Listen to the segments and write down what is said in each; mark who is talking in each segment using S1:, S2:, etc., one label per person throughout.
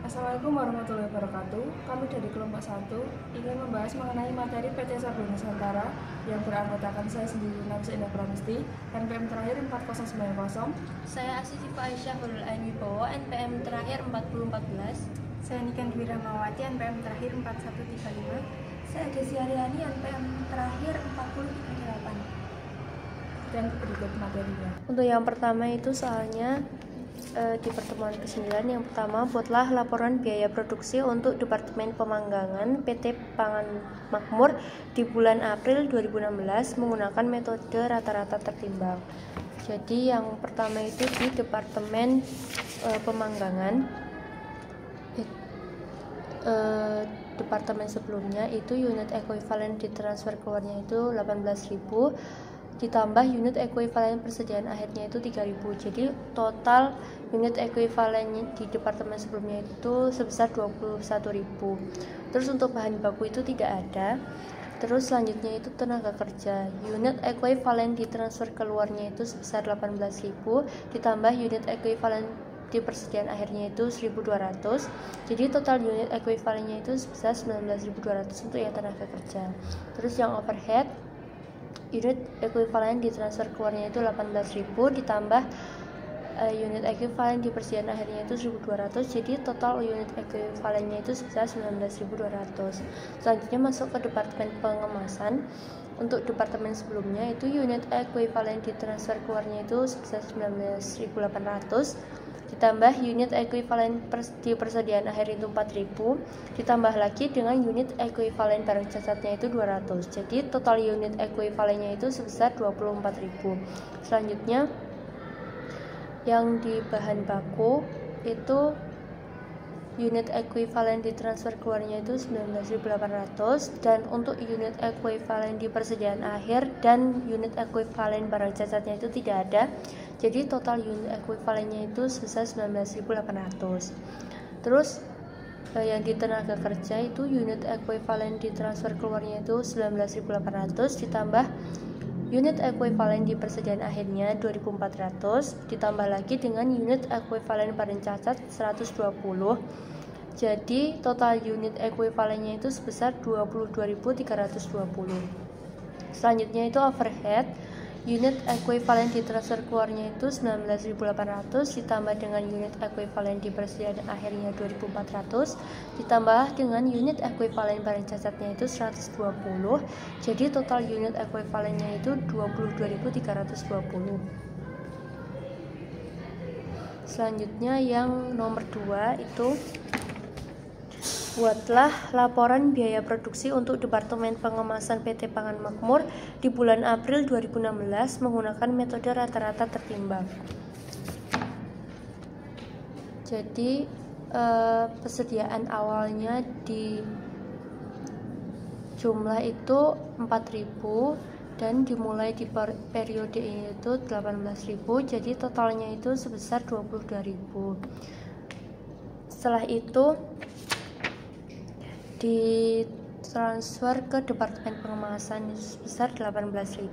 S1: Assalamualaikum warahmatullahi wabarakatuh. Kami dari kelompok 1 ingin membahas mengenai materi PT Sabdo Nusantara yang beranggotakan saya sendiri Namsa Indah Pramesti, NPM terakhir 4090.
S2: Saya Asisifa Aisyah Hurul Ain Wibowo, NPM terakhir 4014.
S3: Saya Niken Dwi Ramawati, NPM terakhir 4135.
S4: Saya Desi Aryani, NPM terakhir 4038.
S1: Dan berikut materinya.
S2: Untuk yang pertama itu soalnya di pertemuan ke-9 yang pertama, buatlah laporan biaya produksi untuk Departemen Pemanggangan PT Pangan Makmur di bulan April 2016 menggunakan metode rata-rata tertimbang. Jadi yang pertama itu di Departemen Pemanggangan, departemen sebelumnya itu unit ekuivalen ditransfer keluarnya itu 18.000 ditambah unit ekuivalen persediaan akhirnya itu 3.000. Jadi total unit ekuivalen di departemen sebelumnya itu sebesar 21.000. Terus untuk bahan baku itu tidak ada. Terus selanjutnya itu tenaga kerja. Unit ekuivalen ditransfer keluarnya itu sebesar 18.000 ditambah unit ekuivalen di persediaan akhirnya itu 1.200. Jadi total unit ekuivalennya itu sebesar 19.200 untuk yang tenaga kerja. Terus yang overhead, unit ekuivalen ditransfer keluarnya itu 18.000 ditambah unit ekuivalen di persediaan akhirnya itu 1.200. Jadi total unit ekuivalennya itu sebesar 19.200. Selanjutnya masuk ke departemen pengemasan. Untuk departemen sebelumnya itu unit ekuivalen ditransfer keluarnya itu sebesar 19.800 ditambah unit ekuivalen di persediaan akhir itu 4.000 ditambah lagi dengan unit ekuivalen barang cacatnya itu 200. Jadi total unit ekuivalennya itu sebesar 24.000. Selanjutnya yang di bahan baku itu unit ekuivalen ditransfer keluarnya itu 19.800 dan untuk unit ekuivalen di persediaan akhir dan unit ekuivalen barang cacatnya itu tidak ada. Jadi total unit ekuivalennya itu sebesar 19.800. Terus yang di tenaga kerja itu unit ekuivalen ditransfer keluarnya itu 19.800 ditambah unit ekuivalen di persediaan akhirnya 2.400 ditambah lagi dengan unit ekuivalen barang cacat 120. Jadi total unit ekuivalennya itu sebesar 22.320. Selanjutnya itu overhead. Unit ekuivalen ditransfer keluarnya itu 19.800 ditambah dengan unit ekuivalen di persediaan akhirnya 2.400 ditambah dengan unit ekuivalen barang cacatnya itu 120. Jadi total unit ekuivalennya itu 22.320. Selanjutnya yang nomor 2 itu buatlah laporan biaya produksi untuk Departemen Pengemasan PT Pangan Makmur di bulan April 2016 menggunakan metode rata-rata tertimbang. Jadi persediaan awalnya di jumlah itu 4.000 dan dimulai di periode ini itu 18.000. Jadi totalnya itu sebesar 22.000. Setelah itu ditransfer ke Departemen Pengemasan sebesar 18.000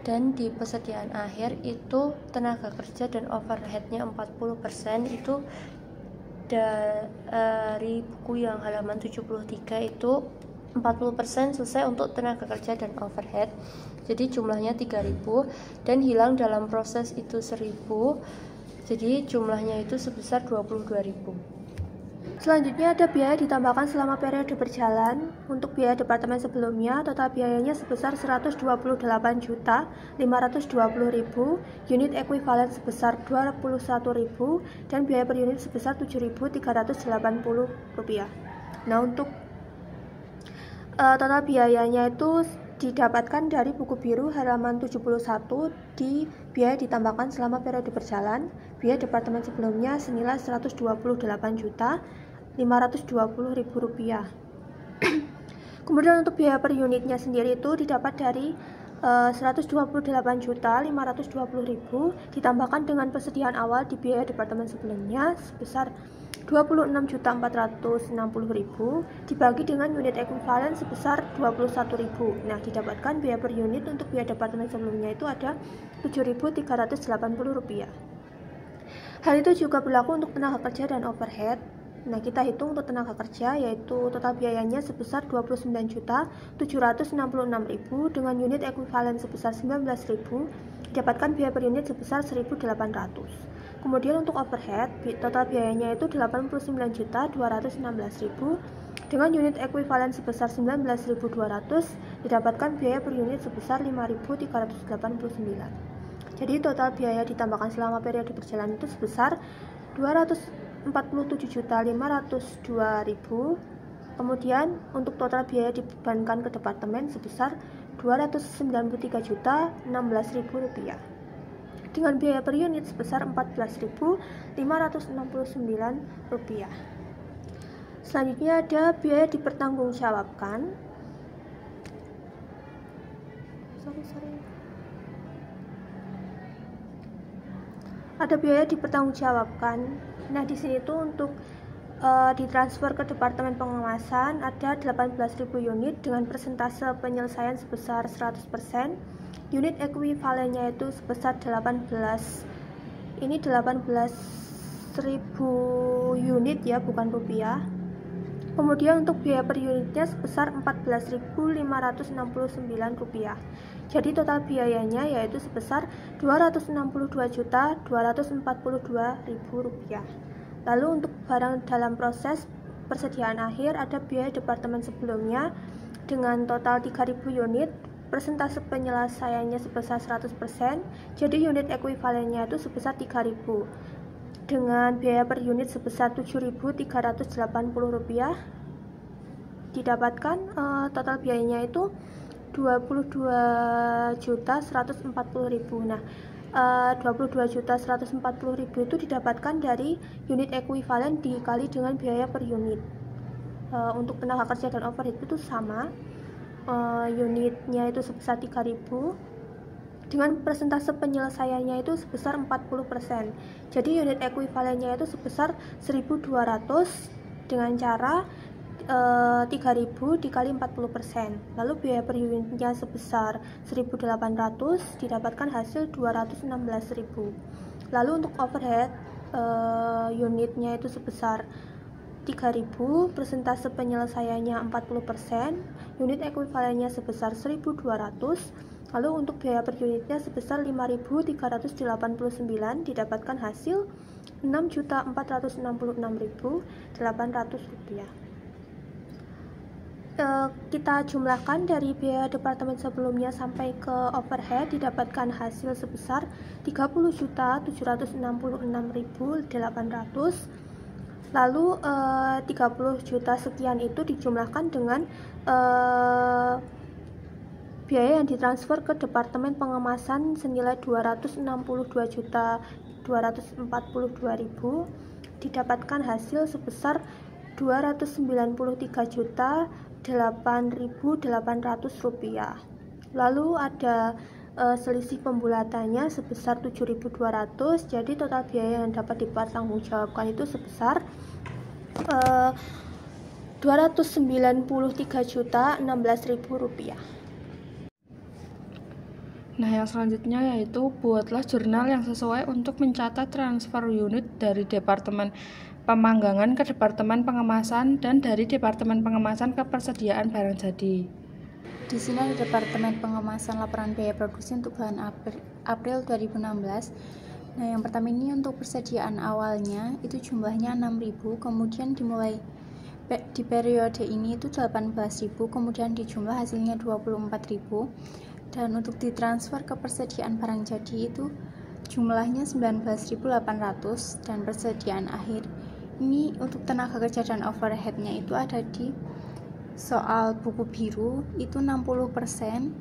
S2: dan di persediaan akhir itu tenaga kerja dan overheadnya 40% itu dari buku yang halaman 73 itu 40% selesai untuk tenaga kerja dan overhead. Jadi jumlahnya 3.000 dan hilang dalam proses itu 1.000. Jadi jumlahnya itu sebesar 22.000.
S4: Selanjutnya ada biaya ditambahkan selama periode berjalan. Untuk biaya departemen sebelumnya, total biayanya sebesar 128.520.000, unit ekuivalen sebesar 21.000 dan biaya per unit sebesar 7.380 rupiah. Nah, untuk total biayanya itu didapatkan dari buku biru halaman 71 di biaya ditambahkan selama periode berjalan. Biaya departemen sebelumnya senilai 128.520.000 rupiah. Kemudian untuk biaya per unitnya sendiri itu didapat dari 128.520.000 ditambahkan dengan persediaan awal di biaya departemen sebelumnya sebesar 26.460.000 dibagi dengan unit ekuivalen sebesar 21.000. Nah, didapatkan biaya per unit untuk biaya departemen sebelumnya itu ada 7.380 rupiah. Hal itu juga berlaku untuk tenaga kerja dan overhead. Nah, kita hitung untuk tenaga kerja, yaitu total biayanya sebesar 29.766.000 dengan unit ekuivalen sebesar 19.000, didapatkan biaya per unit sebesar 1.800. Kemudian untuk overhead, total biayanya itu 89.216.000 dengan unit ekuivalen sebesar 19.200, didapatkan biaya per unit sebesar 5.389. Jadi total biaya ditambahkan selama periode perjalanan itu sebesar 247.502.000. Kemudian untuk total biaya dibebankan ke departemen sebesar 293.016.000 rupiah dengan biaya per unit sebesar 14.569 rupiah. Selanjutnya ada biaya dipertanggungjawabkan. Ada biaya dipertanggungjawabkan. Nah, di sini tuh untuk ditransfer ke Departemen Pengemasan ada 18.000 unit dengan persentase penyelesaian sebesar 100%. Unit ekuivalennya itu sebesar 18.000 unit ya, bukan rupiah. Kemudian untuk biaya per unitnya sebesar 14.569 rupiah. Jadi total biayanya yaitu sebesar 262.242.000 rupiah. Lalu untuk barang dalam proses persediaan akhir ada biaya departemen sebelumnya dengan total 3.000 unit, persentase penyelesaiannya sebesar 100%, jadi unit ekuivalennya itu sebesar 3.000 dengan biaya per unit sebesar 7.380 rupiah. Didapatkan total biayanya itu 22.140.000. Nah, 22.140.000 itu didapatkan dari unit ekuivalen dikali dengan biaya per unit. Untuk tenaga kerja dan overhead itu sama, unitnya itu sebesar 3.000 dengan persentase penyelesaiannya itu sebesar 40%. Jadi unit ekuivalennya itu sebesar 1.200 dengan cara 3.000 dikali 40%. Lalu biaya per unitnya sebesar 1.800, didapatkan hasil 216.000. Lalu untuk overhead, unitnya itu sebesar 3.000, persentase penyelesaiannya 40%, unit ekuivalennya sebesar 1.200. Lalu untuk biaya per unitnya sebesar 5.389, didapatkan hasil 6.466.800 rupiah. Kita jumlahkan dari biaya departemen sebelumnya sampai ke overhead, didapatkan hasil sebesar 30.766.800. Lalu 30 juta sekian itu dijumlahkan dengan biaya yang ditransfer ke Departemen Pengemasan senilai 262.242.000, didapatkan hasil sebesar 293.8.800 rupiah. Lalu ada selisih pembulatannya sebesar 7.200, jadi total biaya yang dapat dipertanggungjawabkan itu sebesar 293.016.000 rupiah.
S1: Nah, yang selanjutnya yaitu buatlah jurnal yang sesuai untuk mencatat transfer unit dari Departemen Pemanggangan ke Departemen Pengemasan dan dari Departemen Pengemasan ke persediaan barang jadi.
S3: Di sini ada Departemen Pengemasan laporan biaya produksi untuk bulan April 2016. Nah, yang pertama ini untuk persediaan awalnya itu jumlahnya 6.000, kemudian dimulai di periode ini itu 18.000, kemudian dijumlah hasilnya 24.000. Dan untuk ditransfer ke persediaan barang jadi itu jumlahnya 19.800 dan persediaan akhir. Ini untuk tenaga kerja dan overheadnya itu ada di soal buku biru itu 60%.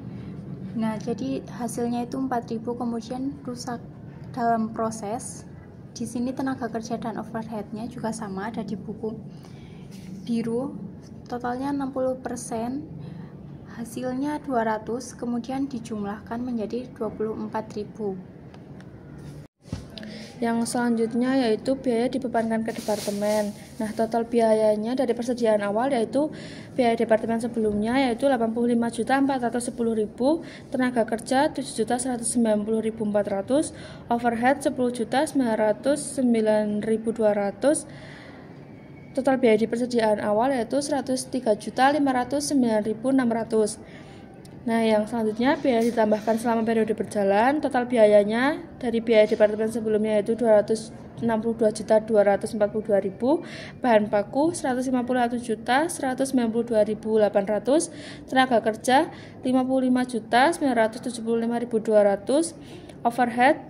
S3: Nah, jadi hasilnya itu 4.000, kemudian rusak dalam proses. Di sini tenaga kerja dan overheadnya juga sama, ada di buku biru. Totalnya 60%, hasilnya 200, kemudian dijumlahkan menjadi 24.000.
S1: Yang selanjutnya yaitu biaya dibebankan ke departemen. Nah, total biayanya dari persediaan awal yaitu biaya departemen sebelumnya yaitu 85.410.000, tenaga kerja 7.190.400, overhead 10.909.200. Total biaya di persediaan awal yaitu 103.509.600. Nah, yang selanjutnya biaya ditambahkan selama periode berjalan. Total biayanya dari biaya departemen sebelumnya yaitu 262.242.000, bahan baku 151.192.800, tenaga kerja 55.975.200, overhead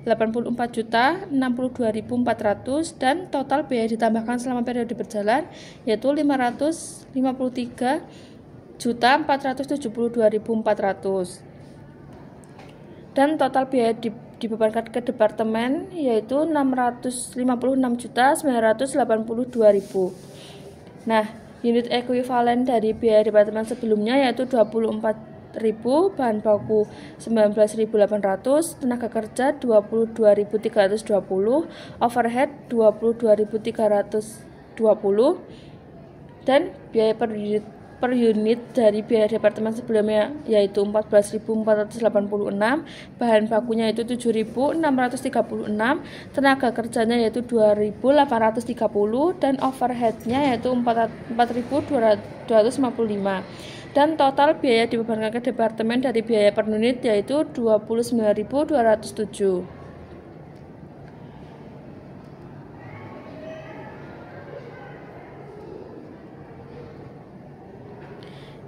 S1: 84.062.400, dan total biaya ditambahkan selama periode berjalan yaitu 553.472.400. Dan total biaya dibebankan ke departemen yaitu 656.982.000. Nah, unit ekuivalen dari biaya departemen sebelumnya yaitu 24.000, bahan baku 19.800, tenaga kerja 22.320, overhead 22.320, dan biaya per unit dari biaya departemen sebelumnya yaitu 14.486, bahan bakunya itu 7.636, tenaga kerjanya yaitu 2.830, dan overheadnya yaitu 4.255. Dan total biaya dibebankan ke departemen dari biaya per unit yaitu 29.207.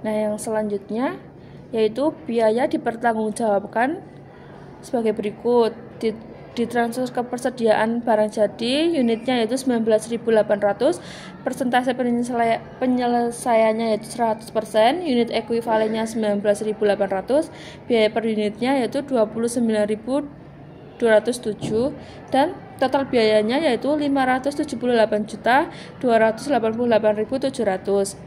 S1: Nah, yang selanjutnya yaitu biaya dipertanggungjawabkan sebagai berikut. Ditransfer ke persediaan barang jadi, unitnya yaitu 19.800, persentase penyelesaiannya yaitu 100%, unit ekuivalennya 19.800, biaya per unitnya yaitu 29.207, dan total biayanya yaitu 578.288.700.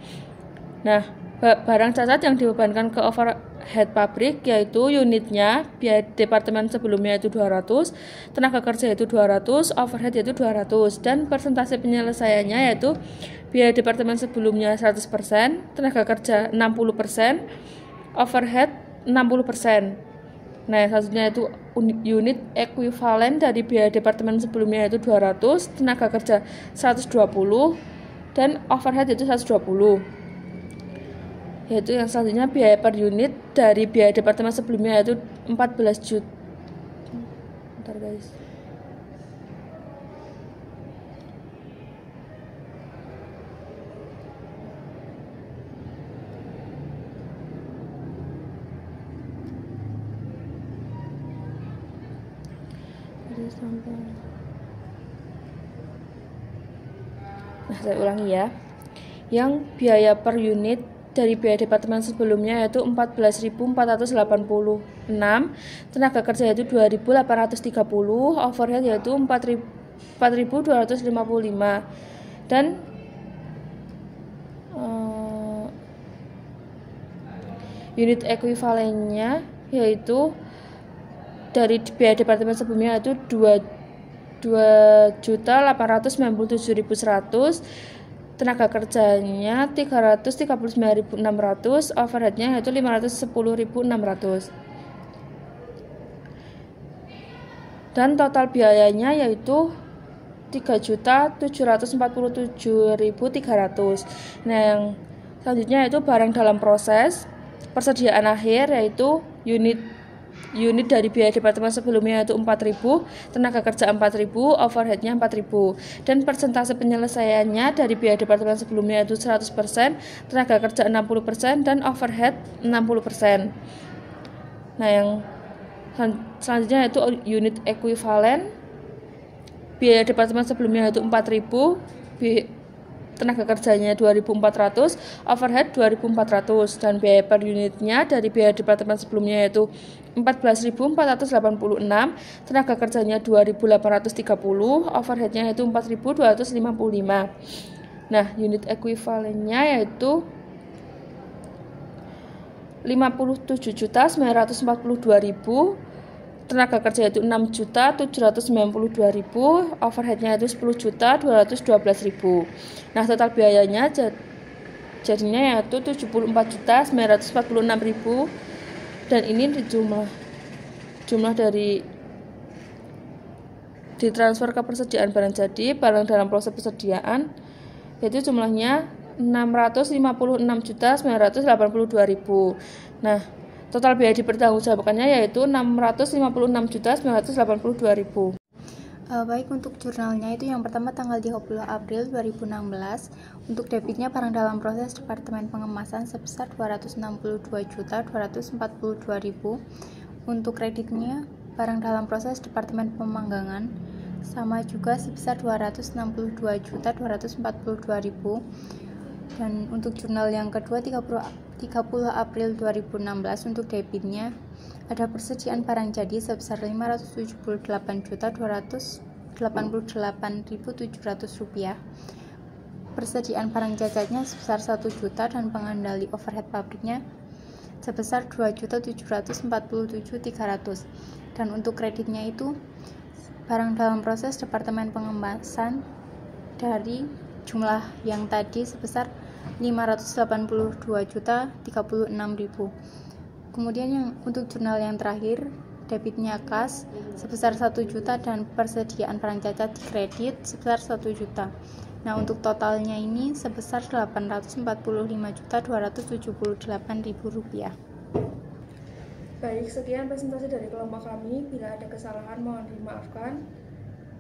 S1: Nah, barang cacat yang dibebankan ke overhead pabrik yaitu unitnya biaya departemen sebelumnya yaitu 200, tenaga kerja yaitu 200, overhead yaitu 200, dan persentase penyelesaiannya yaitu biaya departemen sebelumnya 100%, tenaga kerja 60%, overhead 60%. Nah, selanjutnya itu unit ekuivalen dari biaya departemen sebelumnya yaitu 200, tenaga kerja 120, dan overhead yaitu 120. Yaitu yang selanjutnya biaya per unit dari biaya departemen sebelumnya yaitu 14 juta. Bentar guys. Nah, saya ulangi ya. Yang biaya per unit dari biaya departemen sebelumnya yaitu 14.486, tenaga kerja yaitu 2.830, overhead yaitu 4.255, dan unit ekuivalennya yaitu dari biaya departemen sebelumnya yaitu 2.897.100, tenaga kerjanya 339.600, overheadnya yaitu 510.600, dan total biayanya yaitu 3.747.300. Nah, yang selanjutnya yaitu barang dalam proses persediaan akhir yaitu unit dari biaya departemen sebelumnya yaitu 4.000, tenaga kerja 4.000, overheadnya 4.000, dan persentase penyelesaiannya dari biaya departemen sebelumnya yaitu 100%, tenaga kerja 60%, dan overhead 60%. Nah, yang selanjutnya yaitu unit ekuivalen biaya departemen sebelumnya yaitu 4.000, tenaga kerjanya 2.400, overhead 2.400, dan biaya per unitnya dari biaya departemen sebelumnya yaitu 14.486, tenaga kerjanya 2.830, overheadnya yaitu 4.255. Nah, unit ekuivalennya yaitu 57.942.000, tenaga kerja itu 6.792.000, overheadnya itu 10.212.000. Nah, total biayanya jadinya yaitu 74.946.000, dan ini jumlah dari ditransfer ke persediaan barang jadi barang dalam proses persediaan yaitu jumlahnya 656.982.000. Nah, total biaya dipertanggungjawabkannya yaitu 656.982.000.
S3: Baik, untuk jurnalnya itu yang pertama tanggal 30 April 2016. Untuk debitnya barang dalam proses Departemen Pengemasan sebesar 262.242.000. Untuk kreditnya barang dalam proses Departemen Pemanggangan sama juga sebesar 262.242.000. Dan untuk jurnal yang kedua 30 April 2016, untuk debitnya ada persediaan barang jadi sebesar 578.288.700 rupiah, persediaan barang cacatnya sebesar 1 juta, dan pengendali overhead pabriknya sebesar 2.747.300. Dan untuk kreditnya itu barang dalam proses Departemen Pengemasan dari jumlah yang tadi sebesar 582.036.000. Kemudian yang untuk jurnal yang terakhir debitnya kas sebesar 1 juta dan persediaan barang cacat di kredit sebesar 1 juta. Nah, untuk totalnya ini sebesar 845.278.000 rupiah.
S1: Baik, sekian presentasi dari kelompok kami. Bila ada kesalahan mohon dimaafkan.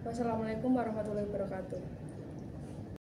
S1: Wassalamualaikum warahmatullahi wabarakatuh.